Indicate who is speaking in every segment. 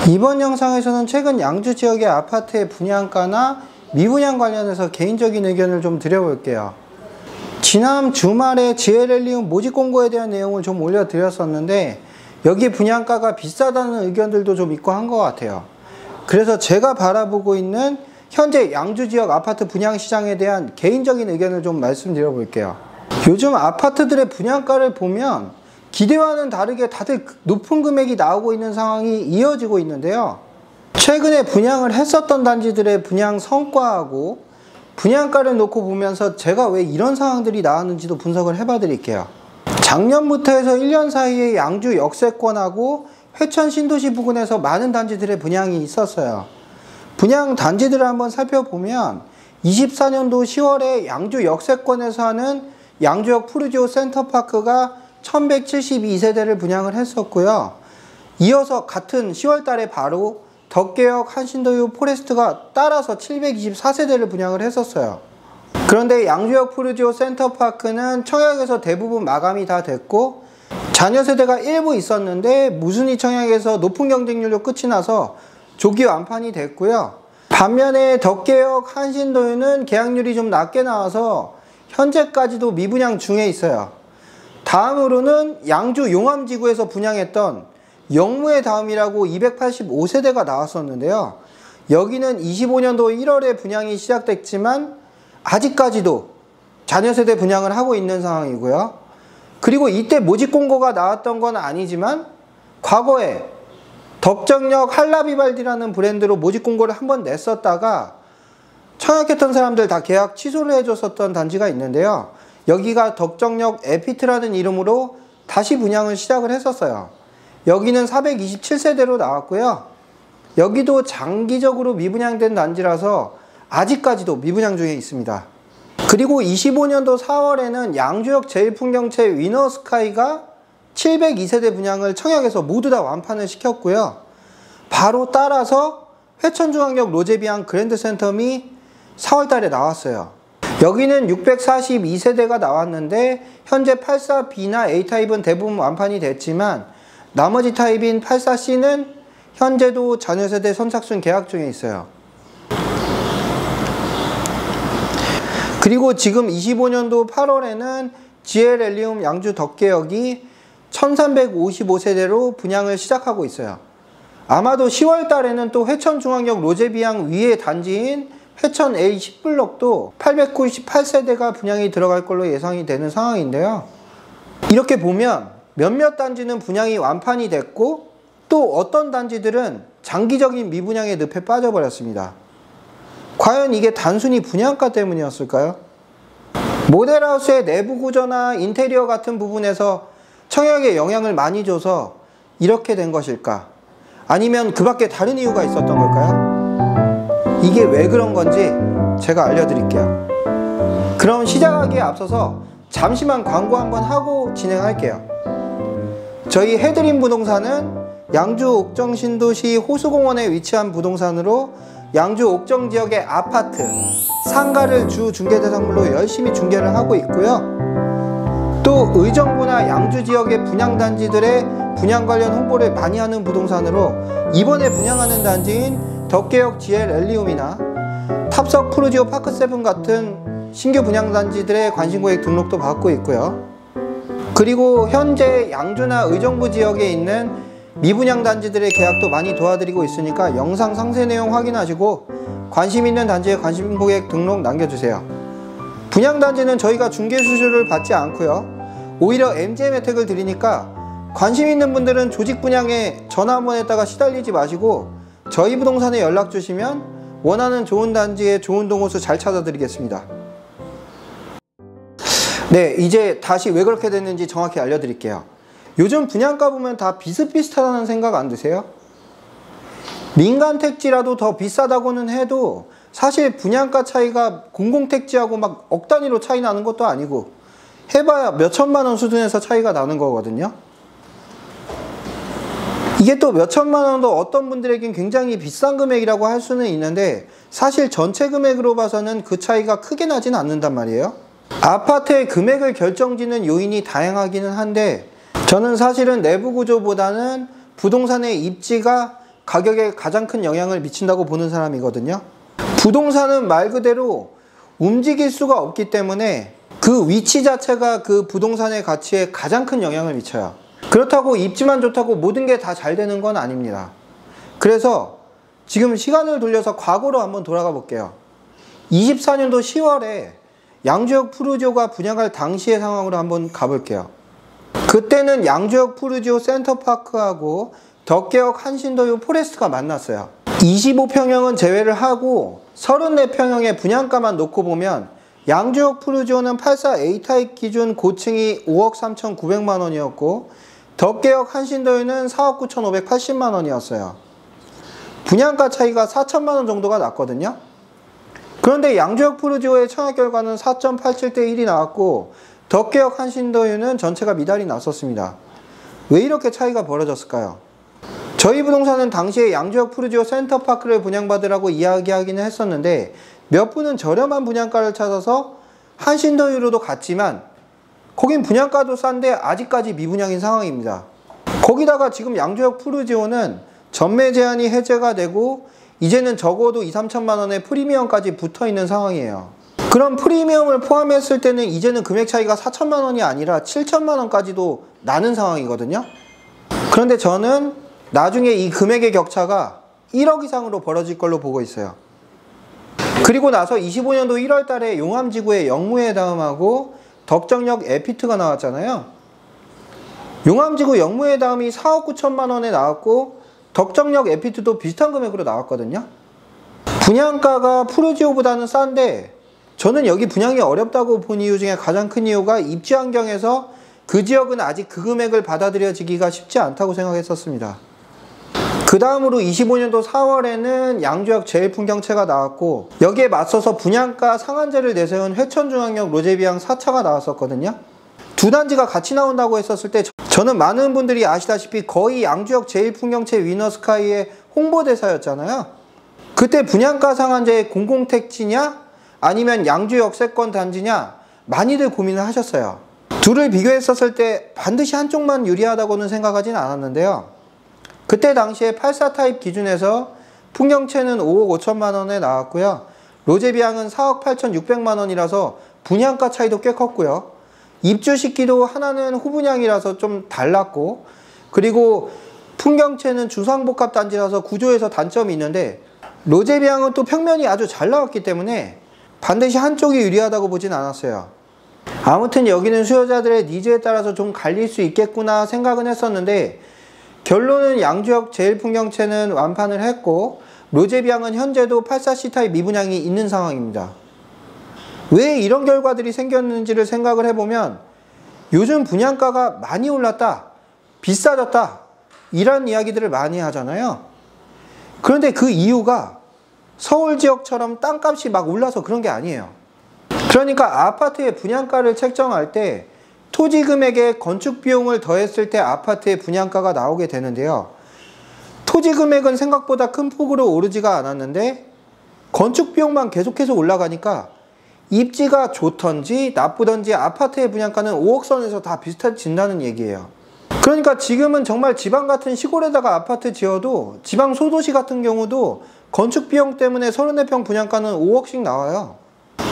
Speaker 1: 이번 영상에서는 최근 양주 지역의 아파트의 분양가나 미분양 관련해서 개인적인 의견을 좀 드려볼게요. 지난 주말에 GLL리움 모집 공고에 대한 내용을 좀 올려드렸었는데 여기 분양가가 비싸다는 의견들도 좀 있고 한 것 같아요. 그래서 제가 바라보고 있는 현재 양주 지역 아파트 분양 시장에 대한 개인적인 의견을 좀 말씀드려볼게요. 요즘 아파트들의 분양가를 보면 기대와는 다르게 다들 높은 금액이 나오고 있는 상황이 이어지고 있는데요. 최근에 분양을 했었던 단지들의 분양 성과하고 분양가를 놓고 보면서 제가 왜 이런 상황들이 나왔는지도 분석을 해봐 드릴게요. 작년부터 해서 1년 사이에 양주 역세권하고 회천 신도시 부근에서 많은 단지들의 분양이 있었어요. 분양 단지들을 한번 살펴보면 24년도 10월에 양주 역세권에서 하는 양주역 푸르지오 센터파크가 1172세대를 분양을 했었고요. 이어서 같은 10월 달에 바로 덕계역 한신도유 포레스트가 따라서 724세대를 분양을 했었어요. 그런데 양주역 푸르지오 센터파크는 청약에서 대부분 마감이 다 됐고 잔여 세대가 일부 있었는데 무순위 청약에서 높은 경쟁률로 끝이 나서 조기 완판이 됐고요. 반면에 덕계역 한신도유는 계약률이 좀 낮게 나와서 현재까지도 미분양 중에 있어요. 다음으로는 양주 용암지구에서 분양했던 영무의 다음이라고 285세대가 나왔었는데요. 여기는 25년도 1월에 분양이 시작됐지만 아직까지도 잔여세대 분양을 하고 있는 상황이고요. 그리고 이때 모집 공고가 나왔던 건 아니지만 과거에 덕정역 한라비발디라는 브랜드로 모집 공고를 한번 냈었다가 청약했던 사람들 다 계약 취소를 해줬었던 단지가 있는데요. 여기가 덕정역 에피트라는 이름으로 다시 분양을 시작을 했었어요. 여기는 427세대로 나왔고요. 여기도 장기적으로 미분양된 단지라서 아직까지도 미분양 중에 있습니다. 그리고 25년도 4월에는 양주역 제일풍경채 위너스카이가 702세대 분양을 청약에서 모두 다 완판을 시켰고요. 바로 따라서 회천중앙역 로제비앙 그랜드센텀이 4월 달에 나왔어요. 여기는 642세대가 나왔는데 현재 84B나 A타입은 대부분 완판이 됐지만 나머지 타입인 84C는 현재도 잔여세대 선착순 계약 중에 있어요. 그리고 지금 25년도 8월에는 GLL리움 양주 덕계역이 1355세대로 분양을 시작하고 있어요. 아마도 10월 달에는 또 회천중앙역 로제비앙 위의 단지인 회천 A10블록도 898세대가 분양이 들어갈 걸로 예상이 되는 상황인데요. 이렇게 보면 몇몇 단지는 분양이 완판이 됐고 또 어떤 단지들은 장기적인 미분양의 늪에 빠져버렸습니다. 과연 이게 단순히 분양가 때문이었을까요? 모델하우스의 내부 구조나 인테리어 같은 부분에서 청약에 영향을 많이 줘서 이렇게 된 것일까? 아니면 그 밖에 다른 이유가 있었던 걸까요? 이게 왜 그런 건지 제가 알려드릴게요. 그럼 시작하기에 앞서서 잠시만 광고 한번 하고 진행할게요. 저희 해드림 부동산은 양주 옥정 신도시 호수공원에 위치한 부동산으로 양주 옥정 지역의 아파트, 상가를 주 중개대상물로 열심히 중개를 하고 있고요. 또 의정부나 양주 지역의 분양단지들의 분양 관련 홍보를 많이 하는 부동산으로 이번에 분양하는 단지인 덕계역 GLL리움이나 탑석 푸르지오 파크7 같은 신규 분양단지들의 관심고객 등록도 받고 있고요. 그리고 현재 양주나 의정부 지역에 있는 미분양 단지들의 계약도 많이 도와드리고 있으니까 영상 상세 내용 확인하시고 관심 있는 단지에 관심고객 등록 남겨주세요. 분양단지는 저희가 중개 수수료를 받지 않고요. 오히려 MGM 혜택을 드리니까 관심 있는 분들은 조직 분양에 전화 한번 했다가 시달리지 마시고 저희 부동산에 연락 주시면 원하는 좋은 단지에 좋은 동호수 잘 찾아드리겠습니다. 네, 이제 다시 왜 그렇게 됐는지 정확히 알려드릴게요. 요즘 분양가 보면 다 비슷비슷하다는 생각 안 드세요? 민간 택지라도 더 비싸다고는 해도 사실 분양가 차이가 공공택지하고 막 억 단위로 차이 나는 것도 아니고 해봐야 몇 천만 원 수준에서 차이가 나는 거거든요. 이게 또 몇 천만 원도 어떤 분들에겐 굉장히 비싼 금액이라고 할 수는 있는데 사실 전체 금액으로 봐서는 그 차이가 크게 나진 않는단 말이에요. 아파트의 금액을 결정짓는 요인이 다양하기는 한데 저는 사실은 내부 구조보다는 부동산의 입지가 가격에 가장 큰 영향을 미친다고 보는 사람이거든요. 부동산은 말 그대로 움직일 수가 없기 때문에 그 위치 자체가 그 부동산의 가치에 가장 큰 영향을 미쳐요. 그렇다고 입지만 좋다고 모든 게 다 잘 되는 건 아닙니다. 그래서 지금 시간을 돌려서 과거로 한번 돌아가 볼게요. 24년도 10월에 양주역 푸르지오가 분양할 당시의 상황으로 한번 가볼게요. 그때는 양주역 푸르지오 센터파크하고 덕계역 한신도유 포레스트가 만났어요. 25평형은 제외를 하고 34평형의 분양가만 놓고 보면 양주역 푸르지오는 84 A타입 기준 고층이 5억 3,900만 원이었고 덕계역 한신도유는 4억 9,580만 원이었어요. 분양가 차이가 4천만 원 정도가 났거든요. 그런데 양주역 푸르지오의 청약 결과는 4.87대 1이 나왔고 덕계역 한신도유는 전체가 미달이 났었습니다. 왜 이렇게 차이가 벌어졌을까요? 저희 부동산은 당시에 양주역 푸르지오 센터파크를 분양받으라고 이야기하기는 했었는데 몇 분은 저렴한 분양가를 찾아서 한신도유로도 갔지만 거긴 분양가도 싼데 아직까지 미분양인 상황입니다. 거기다가 지금 양주역 푸르지오는 전매 제한이 해제가 되고 이제는 적어도 2, 3천만 원의 프리미엄까지 붙어 있는 상황이에요. 그럼 프리미엄을 포함했을 때는 이제는 금액 차이가 4천만 원이 아니라 7천만 원까지도 나는 상황이거든요. 그런데 저는 나중에 이 금액의 격차가 1억 이상으로 벌어질 걸로 보고 있어요. 그리고 나서 25년도 1월 달에 용암지구의 영무회담하고 덕정역 에피트가 나왔잖아요. 용암지구 영무회담이 4억 9천만 원에 나왔고 덕정역 에피트도 비슷한 금액으로 나왔거든요. 분양가가 푸르지오보다는 싼데 저는 여기 분양이 어렵다고 본 이유 중에 가장 큰 이유가 입지 환경에서 그 지역은 아직 그 금액을 받아들여지기가 쉽지 않다고 생각했었습니다. 그 다음으로 25년도 4월에는 양주역 제1풍경채가 나왔고 여기에 맞서서 분양가 상한제를 내세운 회천중앙역 로제비앙 4차가 나왔었거든요. 두 단지가 같이 나온다고 했었을 때 저는 많은 분들이 아시다시피 거의 양주역 제1풍경채 위너스카이의 홍보대사였잖아요. 그때 분양가 상한제의 공공택지냐 아니면 양주 역세권 단지냐 많이들 고민을 하셨어요. 둘을 비교했었을 때 반드시 한쪽만 유리하다고는 생각하진 않았는데요. 그때 당시에 84 타입 기준에서 풍경채는 5억 5천만 원에 나왔고요. 로제비앙은 4억 8,600만 원이라서 분양가 차이도 꽤 컸고요. 입주 시기도 하나는 후분양이라서 좀 달랐고 그리고 풍경채는 주상복합 단지라서 구조에서 단점이 있는데 로제비앙은 또 평면이 아주 잘 나왔기 때문에 반드시 한쪽이 유리하다고 보진 않았어요. 아무튼 여기는 수요자들의 니즈에 따라서 좀 갈릴 수 있겠구나 생각은 했었는데 결론은 양주역 제1풍경채는 완판을 했고 로제비앙은 현재도 84C 타입 미분양이 있는 상황입니다. 왜 이런 결과들이 생겼는지를 생각을 해보면 요즘 분양가가 많이 올랐다, 비싸졌다 이런 이야기들을 많이 하잖아요. 그런데 그 이유가 서울 지역처럼 땅값이 막 올라서 그런 게 아니에요. 그러니까 아파트의 분양가를 책정할 때 토지 금액에 건축 비용을 더했을 때 아파트의 분양가가 나오게 되는데요. 토지 금액은 생각보다 큰 폭으로 오르지가 않았는데 건축 비용만 계속해서 올라가니까 입지가 좋던지 나쁘던지 아파트의 분양가는 5억 선에서 다 비슷해진다는 얘기예요. 그러니까 지금은 정말 지방 같은 시골에다가 아파트 지어도 지방 소도시 같은 경우도 건축 비용 때문에 34평 분양가는 5억씩 나와요.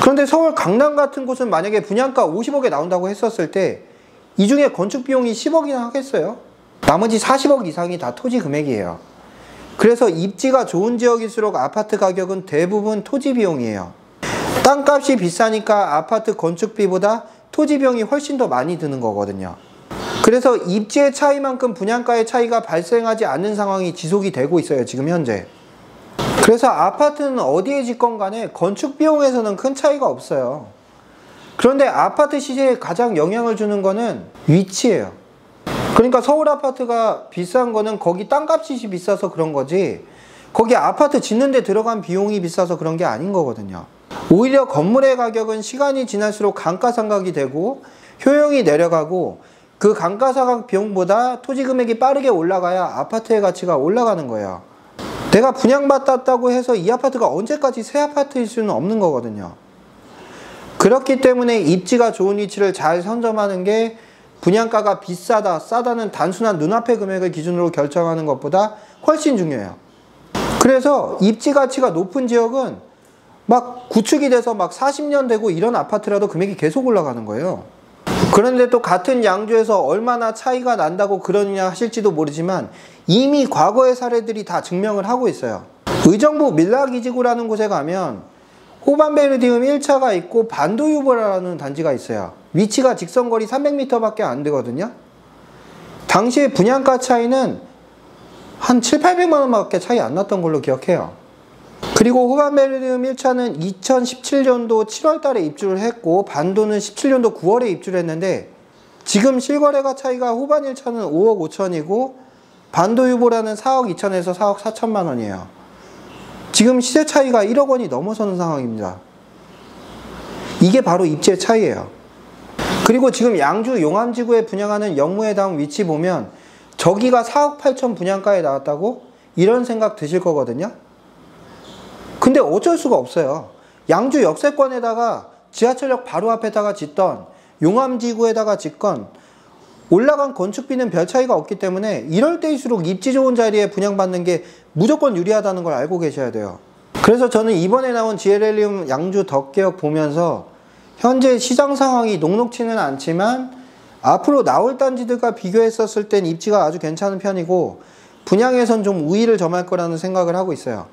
Speaker 1: 그런데 서울 강남 같은 곳은 만약에 분양가 50억에 나온다고 했었을 때 이 중에 건축 비용이 10억이나 하겠어요? 나머지 40억 이상이 다 토지 금액이에요. 그래서 입지가 좋은 지역일수록 아파트 가격은 대부분 토지 비용이에요. 땅값이 비싸니까 아파트 건축비보다 토지 비용이 훨씬 더 많이 드는 거거든요. 그래서 입지의 차이만큼 분양가의 차이가 발생하지 않는 상황이 지속이 되고 있어요, 지금 현재. 그래서 아파트는 어디에 짓건 간에 건축 비용에서는 큰 차이가 없어요. 그런데 아파트 시세에 가장 영향을 주는 거는 위치예요. 그러니까 서울 아파트가 비싼 거는 거기 땅값이 비싸서 그런 거지 거기 아파트 짓는 데 들어간 비용이 비싸서 그런 게 아닌 거거든요. 오히려 건물의 가격은 시간이 지날수록 감가상각이 되고 효용이 내려가고 그 감가상각 비용보다 토지 금액이 빠르게 올라가야 아파트의 가치가 올라가는 거예요. 내가 분양받았다고 해서 이 아파트가 언제까지 새 아파트일 수는 없는 거거든요. 그렇기 때문에 입지가 좋은 위치를 잘 선점하는 게 분양가가 비싸다, 싸다는 단순한 눈앞의 금액을 기준으로 결정하는 것보다 훨씬 중요해요. 그래서 입지 가치가 높은 지역은 막 구축이 돼서 막 40년 되고 이런 아파트라도 금액이 계속 올라가는 거예요. 그런데 또 같은 양주에서 얼마나 차이가 난다고 그러느냐 하실지도 모르지만 이미 과거의 사례들이 다 증명을 하고 있어요. 의정부 밀락이지구라는 곳에 가면 호반베르디움 1차가 있고 반도유보라는 단지가 있어요. 위치가 직선거리 300m 밖에 안 되거든요. 당시에 분양가 차이는 한 700~800만 원밖에 차이 안 났던 걸로 기억해요. 그리고 호반베르디움 1차는 2017년도 7월 달에 입주를 했고 반도는 17년도 9월에 입주를 했는데 지금 실거래가 차이가 호반 1차는 5억 5천이고 반도 유보라는 4억 2천에서 4억 4천만 원이에요. 지금 시세 차이가 1억 원이 넘어서는 상황입니다. 이게 바로 입지의 차이예요. 그리고 지금 양주 용암지구에 분양하는 영무회당 위치 보면 저기가 4억 8천 분양가에 나왔다고? 이런 생각 드실 거거든요. 근데 어쩔 수가 없어요. 양주 역세권에다가 지하철역 바로 앞에다가 짓던 용암지구에다가 짓건 올라간 건축비는 별 차이가 없기 때문에 이럴 때일수록 입지 좋은 자리에 분양받는 게 무조건 유리하다는 걸 알고 계셔야 돼요. 그래서 저는 이번에 나온 GLL리움 양주 덕계역 보면서 현재 시장 상황이 녹록치는 않지만 앞으로 나올 단지들과 비교했었을 땐 입지가 아주 괜찮은 편이고 분양에선 좀 우위를 점할 거라는 생각을 하고 있어요.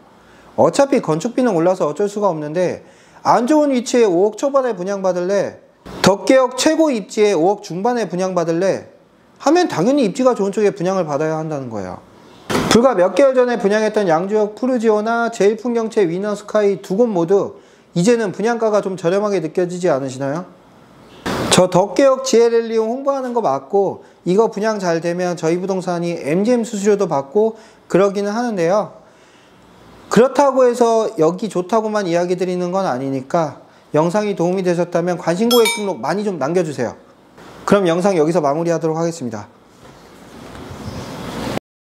Speaker 1: 어차피 건축비는 올라서 어쩔 수가 없는데 안 좋은 위치에 5억 초반에 분양받을래? 덕계역 최고 입지에 5억 중반에 분양받을래? 하면 당연히 입지가 좋은 쪽에 분양을 받아야 한다는 거예요. 불과 몇 개월 전에 분양했던 양주역 푸르지오나 제일풍경채 위너스카이 두 곳 모두 이제는 분양가가 좀 저렴하게 느껴지지 않으시나요? 저 덕계역 GLL리움 홍보하는 거 맞고 이거 분양 잘 되면 저희 부동산이 MGM 수수료도 받고 그러기는 하는데요. 그렇다고 해서 여기 좋다고만 이야기 드리는 건 아니니까 영상이 도움이 되셨다면 관심 고객 등록 많이 좀 남겨주세요. 그럼 영상 여기서 마무리하도록 하겠습니다.